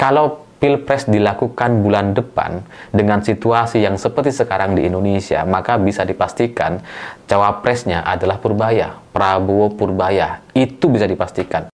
kalau Pilpres dilakukan bulan depan dengan situasi yang seperti sekarang di Indonesia, maka bisa dipastikan cawapresnya adalah Purbaya, Prabowo Purbaya. Itu bisa dipastikan.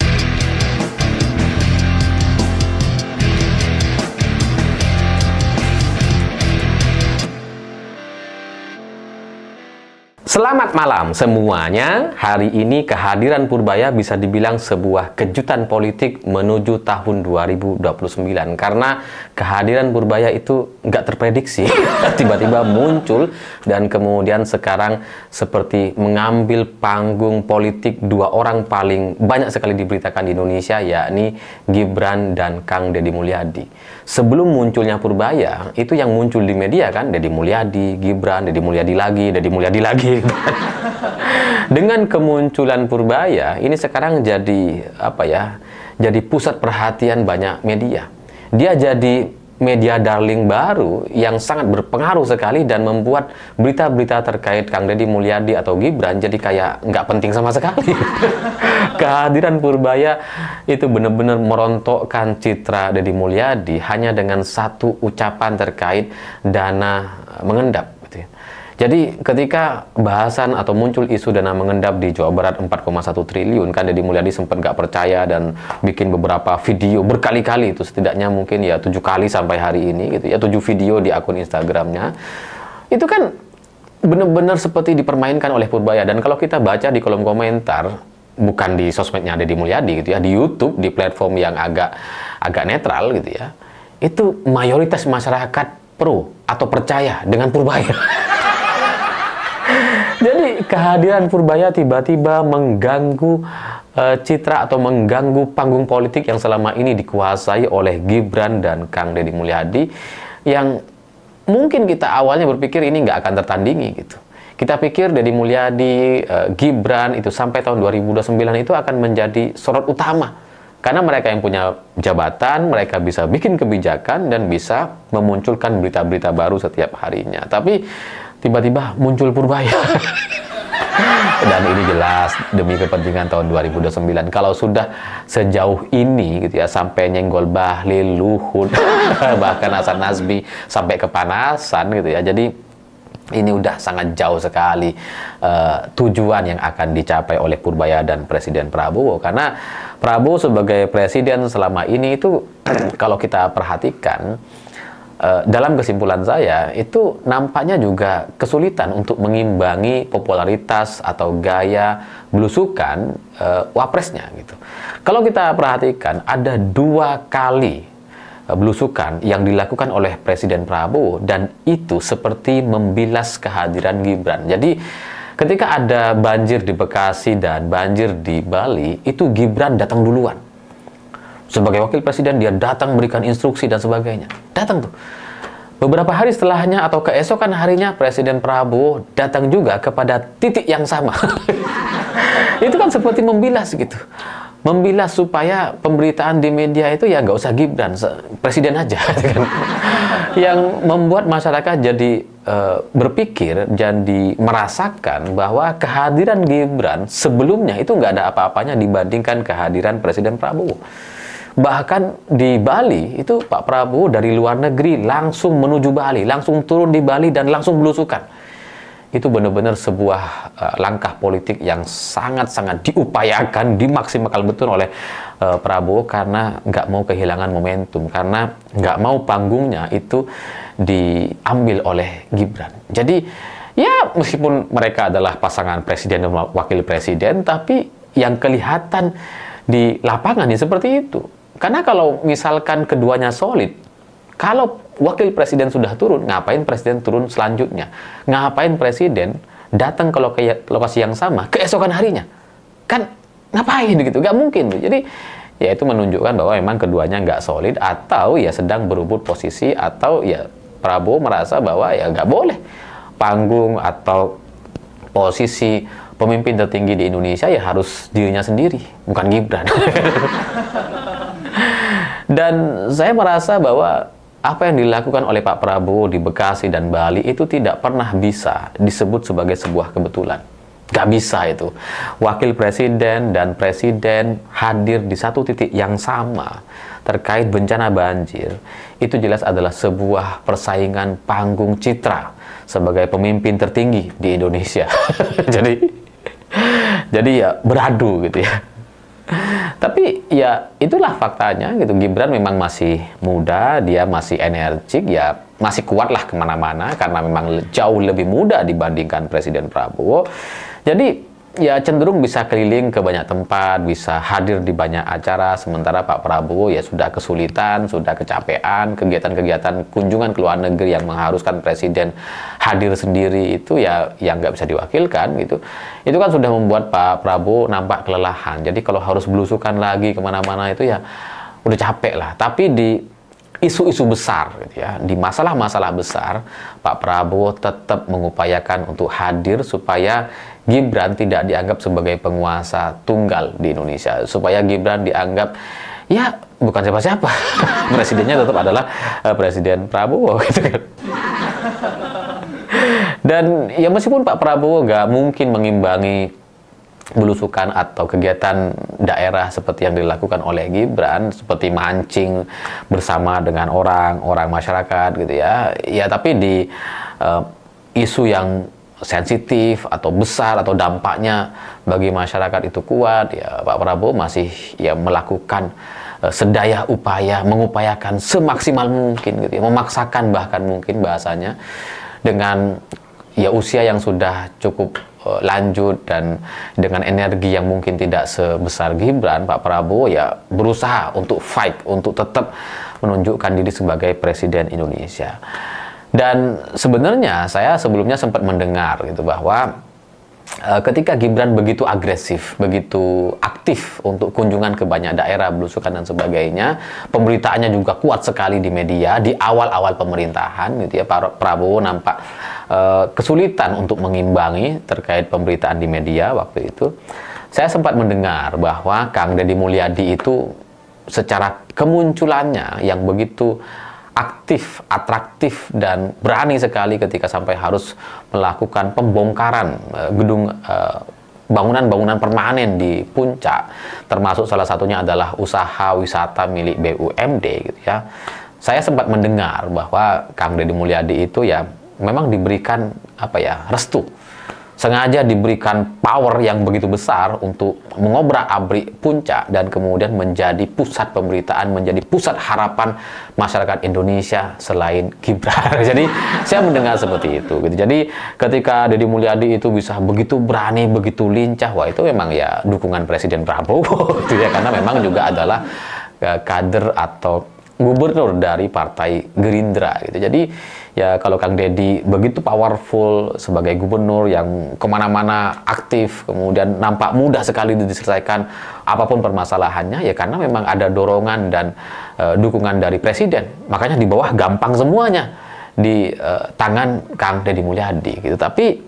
Selamat malam semuanya. Hari ini kehadiran Purbaya bisa dibilang sebuah kejutan politik menuju tahun 2029. Karena kehadiran Purbaya itu nggak terprediksi. Tiba-tiba muncul dan kemudian sekarang seperti mengambil panggung politik dua orang paling banyak sekali diberitakan di Indonesia, yakni Gibran dan Kang Deddy Mulyadi. Sebelum munculnya Purbaya, itu yang muncul di media kan, Deddy Mulyadi, Gibran, Deddy Mulyadi lagi, Deddy Mulyadi lagi. Dengan kemunculan Purbaya ini sekarang jadi jadi pusat perhatian banyak media. Dia jadi media darling baru yang sangat berpengaruh sekali dan membuat berita-berita terkait Kang Deddy Mulyadi atau Gibran jadi kayak nggak penting sama sekali. Kehadiran Purbaya itu benar-benar merontokkan citra Deddy Mulyadi hanya dengan satu ucapan terkait dana mengendap. Jadi ketika bahasan atau muncul isu dana mengendap di Jawa Barat 4,1 triliun, kan Deddy Mulyadi sempat nggak percaya dan bikin beberapa video berkali-kali, itu setidaknya mungkin ya 7 kali sampai hari ini gitu ya, 7 video di akun Instagramnya. Itu kan benar-benar seperti dipermainkan oleh Purbaya. Dan kalau kita baca di kolom komentar, bukan di sosmednya Deddy Mulyadi gitu ya, di YouTube, di platform yang agak netral gitu ya, itu mayoritas masyarakat pro atau percaya dengan Purbaya. Jadi kehadiran Purbaya tiba-tiba mengganggu citra atau mengganggu panggung politik yang selama ini dikuasai oleh Gibran dan Kang Deddy Mulyadi, yang mungkin kita awalnya berpikir ini nggak akan tertandingi gitu. Kita pikir Deddy Mulyadi, Gibran itu sampai tahun 2029 itu akan menjadi sorot utama. Karena mereka yang punya jabatan, mereka bisa bikin kebijakan dan bisa memunculkan berita-berita baru setiap harinya. Tapi tiba-tiba muncul Purbaya. Dan ini jelas demi kepentingan tahun 2029. Kalau sudah sejauh ini gitu ya, sampai nyenggol Bahlil, Luhut, bahkan Hasan Nazmi sampai kepanasan gitu ya. Jadi ini udah sangat jauh sekali tujuan yang akan dicapai oleh Purbaya dan Presiden Prabowo. Karena Prabowo sebagai presiden selama ini itu kalau kita perhatikan, dalam kesimpulan saya, itu nampaknya juga kesulitan untuk mengimbangi popularitas atau gaya belusukan wapresnya gitu. Kalau kita perhatikan, ada 2 kali belusukan yang dilakukan oleh Presiden Prabowo, dan itu seperti membilas kehadiran Gibran. Jadi ketika ada banjir di Bekasi dan banjir di Bali, itu Gibran datang duluan. Sebagai wakil presiden, dia datang memberikan instruksi dan sebagainya. Datang tuh. Beberapa hari setelahnya atau keesokan harinya, Presiden Prabowo datang juga kepada titik yang sama. Itu kan seperti membilas gitu. Membilas supaya pemberitaan di media itu ya nggak usah Gibran, presiden aja. Yang membuat masyarakat jadi berpikir, jadi merasakan bahwa kehadiran Gibran sebelumnya itu nggak ada apa-apanya dibandingkan kehadiran Presiden Prabowo. Bahkan di Bali itu Pak Prabowo dari luar negeri langsung menuju Bali, langsung turun di Bali dan langsung belusukan. Itu benar-benar sebuah langkah politik yang sangat-sangat diupayakan, dimaksimalkan betul oleh Prabowo, karena nggak mau kehilangan momentum, karena nggak mau panggungnya itu diambil oleh Gibran. Jadi ya meskipun mereka adalah pasangan presiden dan wakil presiden, tapi yang kelihatan di lapangan ya seperti itu. Karena kalau misalkan keduanya solid, kalau wakil presiden sudah turun, ngapain presiden turun selanjutnya? Ngapain presiden datang ke lokasi yang sama keesokan harinya? Kan ngapain gitu? Nggak mungkin. Jadi ya itu menunjukkan bahwa memang keduanya nggak solid, atau ya sedang berebut posisi, atau ya Prabowo merasa bahwa ya nggak boleh panggung atau posisi pemimpin tertinggi di Indonesia ya harus dirinya sendiri, bukan Gibran. Dan saya merasa bahwa apa yang dilakukan oleh Pak Prabowo di Bekasi dan Bali itu tidak pernah bisa disebut sebagai sebuah kebetulan. Gak bisa itu. Wakil presiden dan presiden hadir di satu titik yang sama terkait bencana banjir. Itu jelas adalah sebuah persaingan panggung citra sebagai pemimpin tertinggi di Indonesia. jadi ya beradu gitu ya. Tapi ya itulah faktanya gitu. Gibran memang masih muda, dia masih energik, ya masih kuat lah kemana-mana karena memang jauh lebih muda dibandingkan Presiden Prabowo. Jadi ya cenderung bisa keliling ke banyak tempat, bisa hadir di banyak acara, sementara Pak Prabowo ya sudah kesulitan, sudah kecapean, kegiatan-kegiatan kunjungan ke luar negeri yang mengharuskan Presiden hadir sendiri itu ya yang nggak bisa diwakilkan gitu. Itu kan sudah membuat Pak Prabowo nampak kelelahan. Jadi kalau harus belusukan lagi kemana-mana itu ya udah capek lah. Tapi di isu-isu besar gitu ya, di masalah-masalah besar, Pak Prabowo tetap mengupayakan untuk hadir supaya Gibran tidak dianggap sebagai penguasa tunggal di Indonesia, supaya Gibran dianggap ya bukan siapa-siapa. Presidennya tetap adalah Presiden Prabowo gitu kan. Dan ya meskipun Pak Prabowo nggak mungkin mengimbangi belusukan atau kegiatan daerah seperti yang dilakukan oleh Gibran, seperti mancing bersama dengan orang masyarakat gitu ya. Ya tapi di isu yang sensitif atau besar atau dampaknya bagi masyarakat itu kuat, ya Pak Prabowo masih ya melakukan sedaya upaya, mengupayakan semaksimal mungkin gitu ya, memaksakan bahkan mungkin bahasanya, dengan ya usia yang sudah cukup lanjut dan dengan energi yang mungkin tidak sebesar Gibran, Pak Prabowo ya berusaha untuk fight, untuk tetap menunjukkan diri sebagai Presiden Indonesia. Dan sebenarnya saya sebelumnya sempat mendengar gitu bahwa ketika Gibran begitu agresif, begitu aktif untuk kunjungan ke banyak daerah, belusukan dan sebagainya, pemberitaannya juga kuat sekali di media di awal-awal pemerintahan gitu ya. Pak Prabowo nampak kesulitan untuk mengimbangi terkait pemberitaan di media waktu itu. Saya sempat mendengar bahwa Kang Deddy Mulyadi itu secara kemunculannya yang begitu aktif, atraktif, dan berani sekali ketika sampai harus melakukan pembongkaran gedung bangunan-bangunan permanen di Puncak, termasuk salah satunya adalah usaha wisata milik BUMD gitu ya. Saya sempat mendengar bahwa Kang Deddy Mulyadi itu ya memang diberikan apa ya, restu, sengaja diberikan power yang begitu besar untuk mengobrak-abrik Puncak dan kemudian menjadi pusat pemberitaan, menjadi pusat harapan masyarakat Indonesia selain Gibran. Jadi saya mendengar seperti itu gitu. Jadi ketika Deddy Mulyadi itu bisa begitu berani, begitu lincah, wah itu memang ya dukungan Presiden Prabowo gitu ya, karena memang juga adalah kader atau gubernur dari Partai Gerindra gitu. Jadi ya kalau Kang Deddy begitu powerful sebagai gubernur yang kemana-mana aktif, kemudian nampak mudah sekali diselesaikan apapun permasalahannya, ya karena memang ada dorongan dan dukungan dari Presiden. Makanya di bawah gampang semuanya di tangan Kang Deddy Mulyadi gitu. Tapi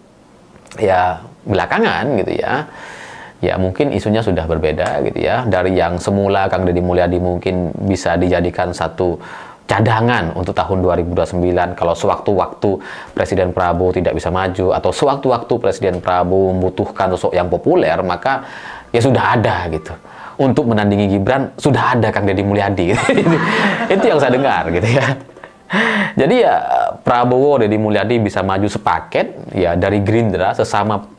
ya belakangan gitu ya mungkin isunya sudah berbeda gitu ya. Dari yang semula Kang Deddy Mulyadi mungkin bisa dijadikan satu cadangan untuk tahun 2029 kalau sewaktu-waktu Presiden Prabowo tidak bisa maju, atau sewaktu-waktu Presiden Prabowo membutuhkan sosok yang populer, maka ya sudah ada gitu. Untuk menandingi Gibran sudah ada Kang Deddy Mulyadi. Itu yang saya dengar gitu ya. Jadi ya Prabowo, Deddy Mulyadi bisa maju sepaket ya dari Gerindra, sesama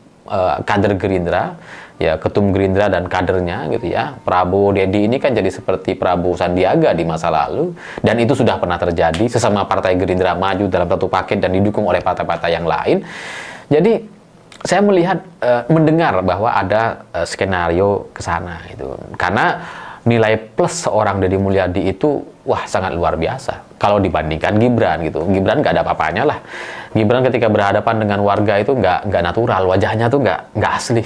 kader Gerindra, ya ketum Gerindra dan kadernya gitu ya. Prabowo Deddy ini kan jadi seperti Prabowo Sandiaga di masa lalu, dan itu sudah pernah terjadi, sesama partai Gerindra maju dalam satu paket dan didukung oleh partai-partai yang lain. Jadi saya melihat mendengar bahwa ada skenario ke sana itu, karena nilai plus seorang Deddy Mulyadi itu wah sangat luar biasa kalau dibandingkan Gibran gitu. Gibran nggak ada apa-apanya lah. Gibran ketika berhadapan dengan warga itu nggak natural, wajahnya tuh nggak asli,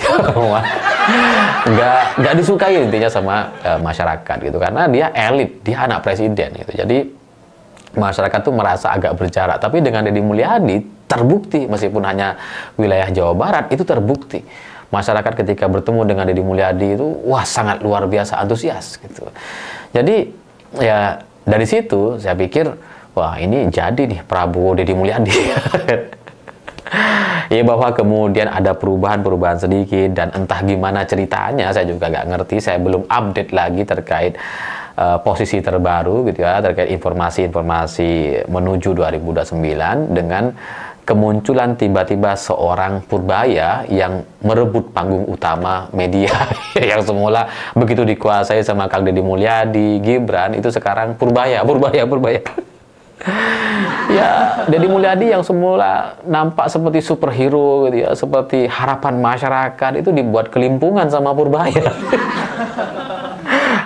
nggak disukai intinya sama masyarakat gitu, karena dia elit, dia anak presiden gitu. Jadi masyarakat tuh merasa agak berjarak. Tapi dengan Deddy Mulyadi terbukti, meskipun hanya wilayah Jawa Barat, itu terbukti masyarakat ketika bertemu dengan Deddy Mulyadi itu wah sangat luar biasa antusias gitu. Jadi ya dari situ saya pikir wah ini jadi nih Prabowo Deddy Mulyadi. Ya bahwa kemudian ada perubahan-perubahan sedikit dan entah gimana ceritanya saya juga nggak ngerti, saya belum update lagi terkait posisi terbaru gitu ya, terkait informasi-informasi menuju 2029 dengan kemunculan tiba-tiba seorang Purbaya yang merebut panggung utama media yang semula begitu dikuasai sama Kang Deddy Mulyadi, Gibran, itu sekarang Purbaya. Ya, Deddy Mulyadi yang semula nampak seperti superhero gitu ya, seperti harapan masyarakat, itu dibuat kelimpungan sama Purbaya.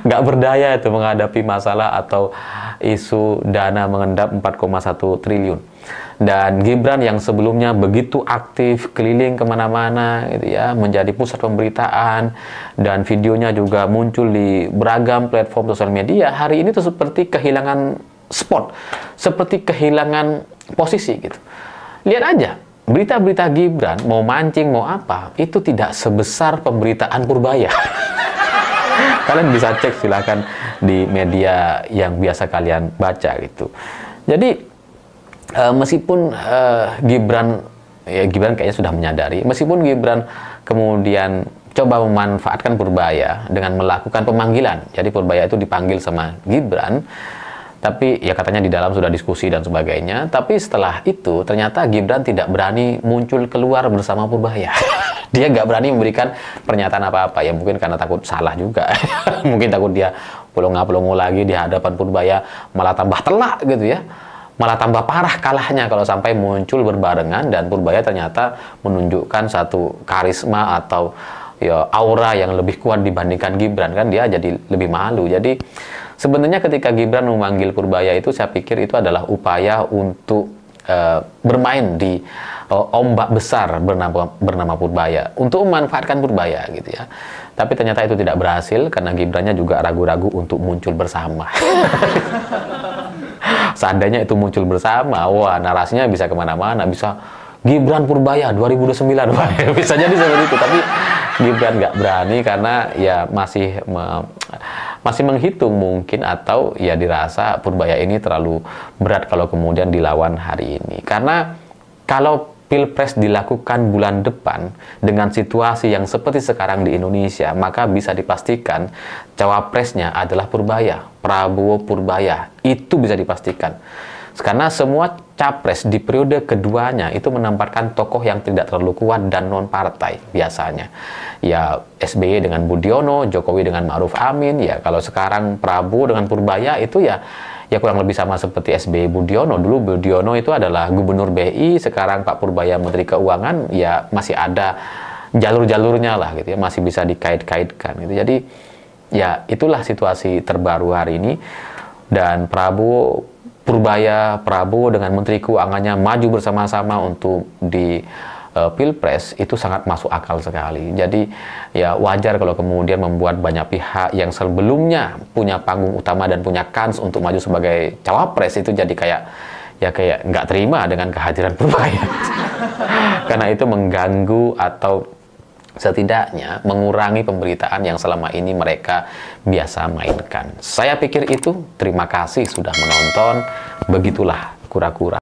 Nggak berdaya itu menghadapi masalah atau isu dana mengendap 4,1 triliun. Dan Gibran yang sebelumnya begitu aktif keliling kemana-mana gitu ya, menjadi pusat pemberitaan dan videonya juga muncul di beragam platform sosial media, hari ini tuh seperti kehilangan spot, seperti kehilangan posisi gitu. Lihat aja, berita-berita Gibran mau mancing mau apa, itu tidak sebesar pemberitaan Purbaya. Kalian bisa cek silakan di media yang biasa kalian baca gitu. Jadi meskipun Gibran kayaknya sudah menyadari, meskipun Gibran kemudian coba memanfaatkan Purbaya dengan melakukan pemanggilan. Jadi Purbaya itu dipanggil sama Gibran, tapi ya katanya di dalam sudah diskusi dan sebagainya. Tapi setelah itu ternyata Gibran tidak berani muncul keluar bersama Purbaya. Dia nggak berani memberikan pernyataan apa-apa. Ya mungkin karena takut salah juga. Mungkin takut dia pelongo lagi di hadapan Purbaya, malah tambah telak gitu ya. Malah tambah parah kalahnya kalau sampai muncul berbarengan dan Purbaya ternyata menunjukkan satu karisma atau ya aura yang lebih kuat dibandingkan Gibran, kan dia jadi lebih malu. Jadi sebenarnya ketika Gibran memanggil Purbaya itu, saya pikir itu adalah upaya untuk bermain di ombak besar bernama Purbaya, untuk memanfaatkan Purbaya gitu ya. Tapi ternyata itu tidak berhasil karena Gibrannya juga ragu-ragu untuk muncul bersama. Seandainya itu muncul bersama, wah narasinya bisa kemana-mana, bisa Gibran Purbaya 2029, bisa jadi seperti itu. Tapi Gibran nggak berani karena ya masih menghitung mungkin, atau ya dirasa Purbaya ini terlalu berat kalau kemudian dilawan hari ini. Karena kalau Pilpres dilakukan bulan depan dengan situasi yang seperti sekarang di Indonesia, maka bisa dipastikan cawapresnya adalah Purbaya, Prabowo Purbaya. Itu bisa dipastikan. Karena semua capres di periode keduanya itu menempatkan tokoh yang tidak terlalu kuat dan non-partai biasanya. Ya SBY dengan Budiono, Jokowi dengan Ma'ruf Amin. Ya kalau sekarang Prabowo dengan Purbaya itu ya kurang lebih sama seperti SBY Budiono. Dulu Budiono itu adalah gubernur BI, sekarang Pak Purbaya Menteri Keuangan, ya masih ada jalur-jalurnya lah gitu ya, masih bisa dikait-kaitkan gitu. Jadi ya itulah situasi terbaru hari ini. Dan Prabowo dengan Menteri Keuangannya maju bersama-sama untuk di Pilpres, itu sangat masuk akal sekali. Jadi ya wajar kalau kemudian membuat banyak pihak yang sebelumnya punya panggung utama dan punya kans untuk maju sebagai cawapres itu jadi kayak nggak terima dengan kehadiran Purbaya. Karena itu mengganggu atau setidaknya mengurangi pemberitaan yang selama ini mereka biasa mainkan. Saya pikir itu. Terima kasih sudah menonton. Begitulah kura-kura.